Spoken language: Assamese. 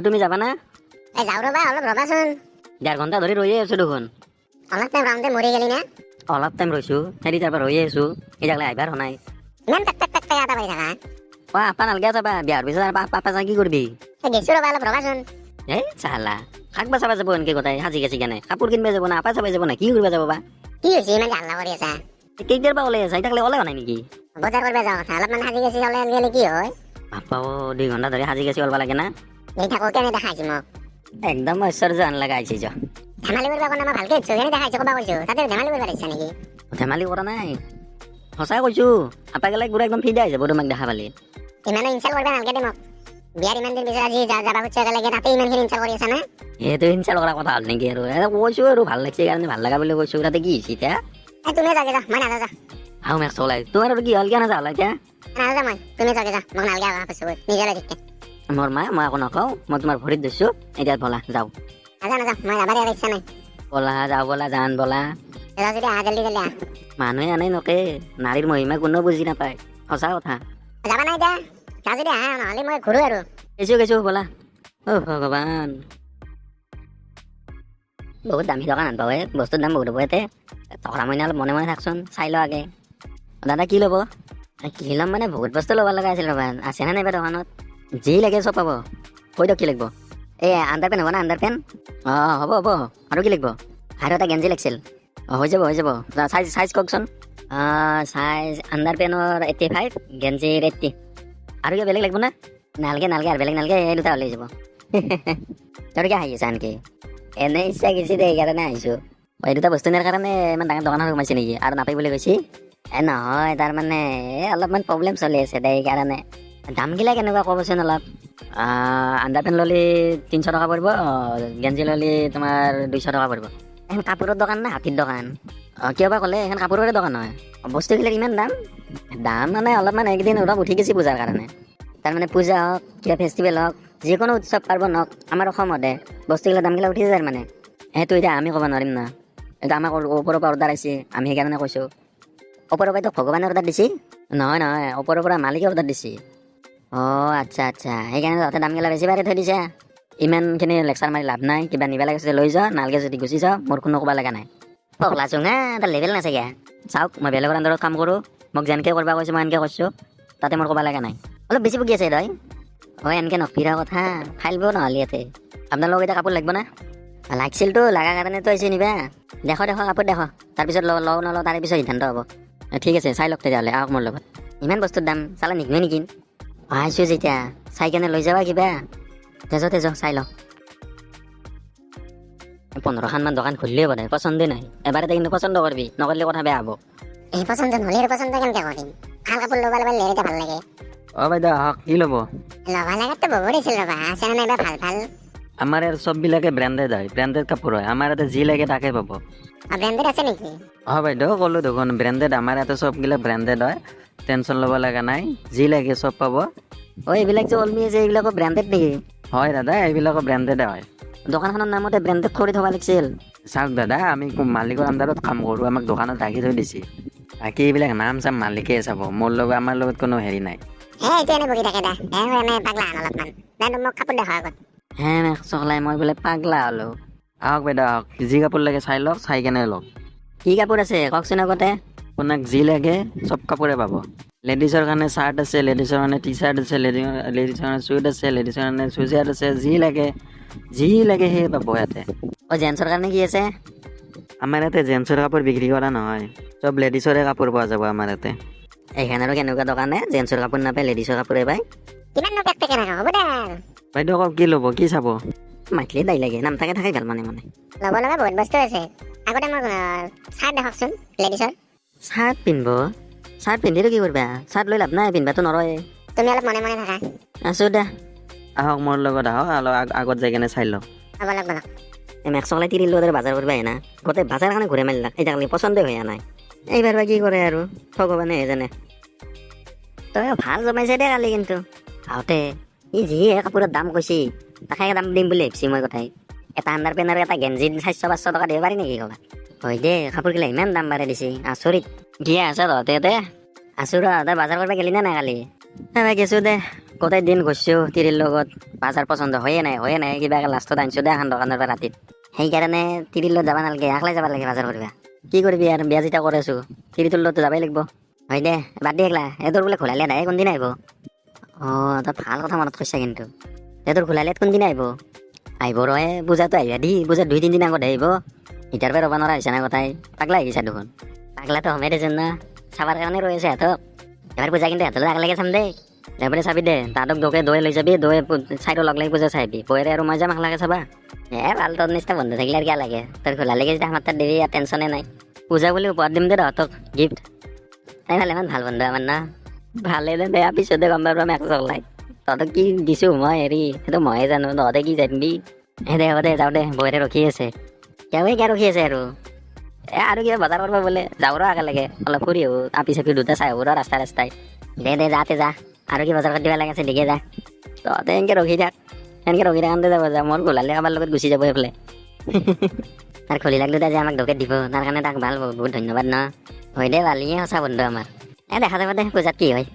তুমি যাবা না? এই যাওঁ ৰ'বা, অলপ ৰ'বাচোন। 1.5 ঘণ্টা ধৰি ৰৈয়ে আছো দেখোন। অলপ টাইম ৰাউণ্ডে মৰি গেলি না। অলপ টাইম ৰৈছো, হেৰি তাৰ পৰা ৰৈয়ে আছো, এতিয়ালৈ আহিবাৰ হোৱা নাই। ইমান পেক পেক পেক পেক এটা পাৰি থাকা। আপা নালগে যাবা, বিয়াৰ পিছত আৰু পাপা যা কি কৰিবি? গেছো ৰ'বা, অলপ ৰ'বাচোন। এই চালা শাক বাচাবা যাব এনেকে গোটাই সাজি কাচি কেনে কাপোৰ কিনিব যাব না, আপা চাবা যাব না, কি কৰিব যাব বা? কি হৈছে ইমান হাল্লা কৰি আছা? কেইটাৰ পৰা ওলাই আছা? এতিয়ালৈ ওলাই নাই নেকি? বজাৰ কৰিব যাওঁ কথা, অলপমান সাজি কাচি ওলাই গেলে কি হয়? আপা 2 ঘণ্টা ধৰি সাজি কাচি ওলবা লাগে না? এই থাকো কেনে দেখাইছি মোক? একদম ঐশ্বৰ্য আন লগা আহিছে যা। ধেমালি কৰিব কোনে মই ভালকে দিছো, কেনে দেখাইছো ক'বা কৈছো, তাতে ধেমালি কৰিব লাগিছা নেকি? ধেমালি কৰা নাই, সঁচাই কৈছো। আপা গেলে পুৰা একদম ফিদা হৈ যাব তোমাক দেখা পালি। ইমানো ইনচাল কৰিব নালাগে দে মোক। বিয়াৰ ইমান দিন পিছত আজি যাবা খুজিছে একেলগে, তাতে ইমানখিনি ইনচাল কৰি আছা না? সেইটো ইনচাল কৰা কথা হ'ল নেকি আৰু? কৈছো আৰু ভাল লাগছে কাৰণে ভাল লগা বুলি কৈছো, তাতে কি হৈছে এতিয়া? তুমি যাগে যা, মই নাযাওঁ যা। আহো মেক্স ওলাই তোমাৰ আৰু কি হ'ল, কিয় নাযাওঁ এতিয়া? নাযাওঁ মই, তুমি যাগে যা, মোক নালাগে আগা কৈছো, নিজলৈ ঠিকে। মোৰ মা মই একো নকওঁ, মই তোমাৰ ভৰিত ধৰিছো, এতিয়া ব'লা যাওঁ। নাযাওঁ, মই যাবাৰ ইচ্ছা নাই। ব'লা যাওঁ, ব'লা জান ব'লা। যাওঁ যদি আহা, জল্দি জল্দি আহা। মানুহে আনে নকে, নাৰীৰ মহিমা কোনেও বুজি নাপায়, সঁচা কথা। যাবা নাই এতিয়া, যাওঁ যদি আহা, নহ'লে মই ঘূৰো আৰু। গেছো ব'লা। অ ভগৱান, বহুত দামী দোকান আনবাও বস্তুৰ দাম বহুত হ'ব ইয়াতে। টকা মইনা অলপ মনে মনে থাকচোন, চাই ল আগে। দাদা কি ল'ব? কি ল'ম মানে বহুত বস্তু ল'ব লগা আছিল ৰ'বা, আছে নে নাইবা দোকানত? যি লাগে চব পাব। কৈ দিয়ক কি লাগিব? এই আণ্ডাৰ পেণ্ট হ'ব না, আণ্ডাৰ পেণ্ট? অঁ হ'ব আৰু কি লাগিব? আৰু এটা গেঞ্জি লাগিছিল। অঁ হৈ যাব চাইজ কওকচোন। চাইজ আণ্ডাৰ পেণ্টৰ 85, গেঞ্জিৰ 80। আৰু কিবা বেলেগ লাগিব না? নালগে আৰু বেলেগ নালগে, এই দুটা হ'লেই যাব। তোৰ কিয় হাঁহি আছা আনকি? এনেই ইচ্ছা গৈছে দে, সেইকাৰণে আহিছোঁ। এই দুটা বস্তু নিয়াৰ কাৰণে ইমান ডাঙৰ দোকানত সোমাইছে নেকি? আৰু নাপাই বুলি কৈছি? নহয় তাৰমানে অলপমান প্ৰব্লেম চলি আছে দে, সেইকাৰণে। দামগিলা কেনেকুৱা ক'বচোন অলপ? আণ্ডাৰ পেণ্ট ল'লে 300 টকা পৰিব, গেঞ্জি ল'লে তোমাৰ 200 টকা পৰিব। এখন কাপোৰৰ দোকান না হাতীৰ দোকান? কিয় বা ক'লে এখন কাপোৰৰে দোকান হয়? বস্তুবিলাক ইমান দাম মানে অলপমান একদিন অলপ উঠি গৈছে পূজাৰ কাৰণে। তাৰমানে পূজা হওক, কিবা ফেষ্টিভেল হওক, যিকোনো উৎসৱ পাৰ্বণ হওক, আমাৰ অসমতে বস্তুগিলা দামগিলা উঠি যায় মানে। সেইটো এতিয়া আমি ক'ব নোৱাৰিম না, এইটো আমাক ওপৰৰ পৰা অৰ্ডাৰ আহিছে, আমি সেইকাৰণে কৈছোঁ। ওপৰৰ পৰাতো ভগৱানে অৰ্ডাৰ দিছে? নহয় ওপৰৰ পৰা মালিকে অৰ্ডাৰ দিছে। অঁ আচ্ছা, সেইকাৰণে তাতে দামগিলা বেছি বাঢ়ি থৈ দিছে। ইমানখিনি লেকচাৰ মাৰি লাভ নাই, কিবা নিবা লাগিছে লৈ যাওঁ, নালগে যদি গুচি যাওঁ, মোৰ কোনো ক'ব লগা নাই। পগলা চুঙা তাৰ লেভেল নাচাগে। চাওক মই বেলেগৰ আণ্ডাৰত কাম কৰোঁ, মোক যেনেকৈ কৰিব কৈছোঁ মই এনেকৈ কৈছোঁ, তাতে মোৰ ক'ব লগা নাই। অলপ বেছি বকি আছে তই। এনেকৈ নকৰিবা কথা, ফাইলব নহ'লে ইয়াতে। আপোনালোকক এতিয়া কাপোৰ লাগিব না? লাগিছিলতো, লগা কাৰণেতো আহিছে নিবা। দেখো কাপোৰ দেখো, তাৰপিছত লওঁ নলওঁ তাৰে পিছত সিদ্ধান্ত হ'ব। ঠিক আছে চাই লওক তেতিয়াহ'লে, আহক মোৰ লগত। ইমান বস্তুৰ দাম চালা নিঘনে নেকি? আহিছোঁ যেতিয়া চাই কেনে লৈ যাবা কিবা। তেজ চাই লওঁ। 15খানমান দোকান খুলিলেও বোধ হয়, পচন্দে নাই। এবাৰতে কিন্তু পচন্দ কৰিবি, নকৰিলে কথা বেয়া হ'ব। এই পচন্দ নহ'লে পচন্দ কেনেকৈ কৰিম? ভাল কাপোৰ ল'ব লেৰিতে ভাল লাগে। বাইদেউ আহক, কি ল'ব? ল'ব লগাতো বহুত আছিল ৰ'বা, আছে নে নাইবা ভাল? আমাৰ ইয়াৰ চববিলাকে ব্ৰেণ্ডেড হয়, ব্ৰেণ্ডেড কাপোৰ হয়। আমাৰ ইয়াতে যি লাগে তাকে পাব। ব্ৰেণ্ডেড আছে নেকি? বাইদেউ ক'লো দেখোন ব্ৰেণ্ডেড, আমাৰ ইয়াতে চবগিলা ব্ৰেণ্ডেড হয়, টেনশ্যন ল'ব লগা নাই, যি লাগে চব পাব। এইবিলাক যে অলমি আছে এইবিলাকো ব্ৰেণ্ডেড নেকি? হয় দাদা, এইবিলাকো ব্ৰেণ্ডেডে হয়। দোকানখনৰ নামতে ব্ৰেণ্ডেড কৰি থ'ব লাগিছিল। চাওক দাদা, আমি মালিকৰ আণ্ডাৰত কাম কৰোঁ, আমাক দোকানত ৰাখি থৈ দিছে। বাকী এইবিলাক নাম চাম মালিকে চাব, আমাৰ লগত কোনো হেৰি নাই। এইটো এনে বকি থাকে দা, এনে পাগলা অলপমান। মোক কাপোৰ দেখা আগত। চলাই মই বোলে পাগলা হ'লো। আহক বাইদেউ আহক, যি কাপোৰ লাগে চাই লওক, চাই কেনে লওক। কি কাপোৰ আছে কওকচোন আগতে? আপোনাক যি লাগে চব কাপোৰে পাব। লেডিছৰ কাৰণে চাৰ্ট আছে, লেডিছৰ কাৰণে টি চাৰ্ট আছে, লেডিছৰ কাৰণে চুইট আছে, লেডিছৰ কাৰণে চুইজাৰ আছে, যি লাগে সেই পাব ইয়াতে। জেন্টছৰ কাৰণে কি আছে? আমাৰ ইয়াতে জেন্টছৰ কাপোৰ বিক্ৰী কৰা নহয়, চব লেডিছৰে কাপোৰ পোৱা যাব আমাৰ ইয়াতে। এইখান আৰু কেনেকুৱা দোকানে জেন্টছৰ কাপোৰ নাপায়, লেডিছৰ কাপোৰে পায়। কিমাননো পেক পেকে ৰাখা, হ'ব দে। বাইদেউ কওক কি ল'ব, কি চাব? মাতিলে দাই লাগে, নাম থাকে ভাল মানে। ল'ব লগা বহুত বস্তু আছে। আগতে মোক চাৰ্ট দেখকচোন, লেডিছৰ। চাৰ্ট পিন্ধিটো কি কৰিবা? চাৰ্ট লৈ লাভ নাই, পিন্ধিবাতো নৰয়ে। তুমি অলপ মনে মনে থাকা। আছো দে, আহক মোৰ লগত আহক, আগত যাই কেনে চাই লওক। বলক। মেক্সলাই তিৰিৰ লগত বাজাৰ কৰিব আহে না, গোটেই বাজাৰ কাৰণে ঘূৰে মাৰিলাক, এতিয়ালৈকে পচন্দই হোৱা নাই। এইবাৰ বা কি কৰে আৰু ভগৱানেহে জানে। তই ভাল জমাইছে দে কালি কিন্তু আহোঁতে। ই যিহে কাপোৰৰ দাম কৈছি, তাকে দাম দিম বুলি ভাবিছি মই কথাই। এটা আণ্ডাৰ পেণ্ট আৰু এটা গেঞ্জি 400-500 টকা দিব পাৰি নেকি ক'ৰবাত? হয় দে, কাপোৰগিলা ইমান দাম বাঢ়াই দিছে, আচৰিত। কি আছা তহঁতে? আছো ৰ, তই বজাৰ কৰিব গেলি নে নাই কালি? গেছো দে, গোটেই দিন ঘূৰিছোঁ তিৰিৰ লগত বাজাৰ পচন্দ হয়ে নাই কিবা লাষ্টত আনিছোঁ দে এখন দোকানৰ পৰা ৰাতিত সেইকাৰণে তিৰিৰ লগত যাব নালাগে একলাই যাব লাগে বাজাৰ কৰিব কি কৰিবি আৰু বিয়া যেতিয়া কৰি আছোঁ তিৰিটোৰ লগতো যাবই লাগিব হয় দে বাদ দি একলা এটোৰ বোলে ঘোলালে নাই কোনদিনা আহিব অঁ তই ভাল কথা মনত কৈছা কিন্তু এটোৰ ঘোলালে কোনদিনা আহিব ৰহে পূজাটো আহিবা দি পূজাৰ 2-3 দিন আগত আহিব ইটাৰ পৰা ৰ'ব নোৱাৰা হৈছে না কথাই পাগলা আহিছা দেখোন পাগলাটো সময় দেচোন না চাবাৰ কাৰণে ৰৈ আছে সিহঁতক এবাৰ পূজা কিন্তু সিহঁতৰ আগলৈকে চাম দেই এবাৰে চাবি দে তাহাঁতক দৈ লৈ যাবি দৈ চাইডৰ লগ লাগি পূজা চাবি পৰে আৰু মই যাম লাগে চাবা ভাল তোৰ নিচিনা বন্ধু থাকিলে আৰু কিয় লাগে তোৰ খোলালৈকে যেতিয়া আমাৰ তাত দিবি আৰু টেনশ্যনে নাই পূজা বুলি উপহাৰ দিম দে তহঁতক গিফ্ট তাই ভাল ইমান ভাল বন্ধু আমাৰ না ভালে দে বেয়া পিছতে গম পাব আমি একো চলাই তহঁতক কি দিছোঁ মই হেৰি সেইটো ময়ে জানো তহঁতে কি জানিবি দে হ'ব দে যাওঁ দে বৌৰে ৰখি আছে কিয় ৰখি আছে আৰু কিবা বজাৰ কৰিব বোলে যাওঁ ৰ একেলগে অলপ ফুৰি আহোঁ আপি চাপি দুটা চাই আহোঁ ৰ ৰাস্তাই দে যাতে যা আৰু কি বজাৰ কৰি দিব লাগে আছে দিকে যা তহঁতে এনেকৈ ৰখি থাকোঁতে যাব যা মোৰ গোলালে কাৰোবাৰ লগত গুচি যাব এইফালে তাৰ খুলি লাগলো যে আমাক ধোকে দিব তাৰ কাৰণে তাক ভাল বহুত ধন্যবাদ ন হয় দে ভালিয়ে সঁচা বন্ধু আমাৰ দেখা যাব দে পূজাত কি হয়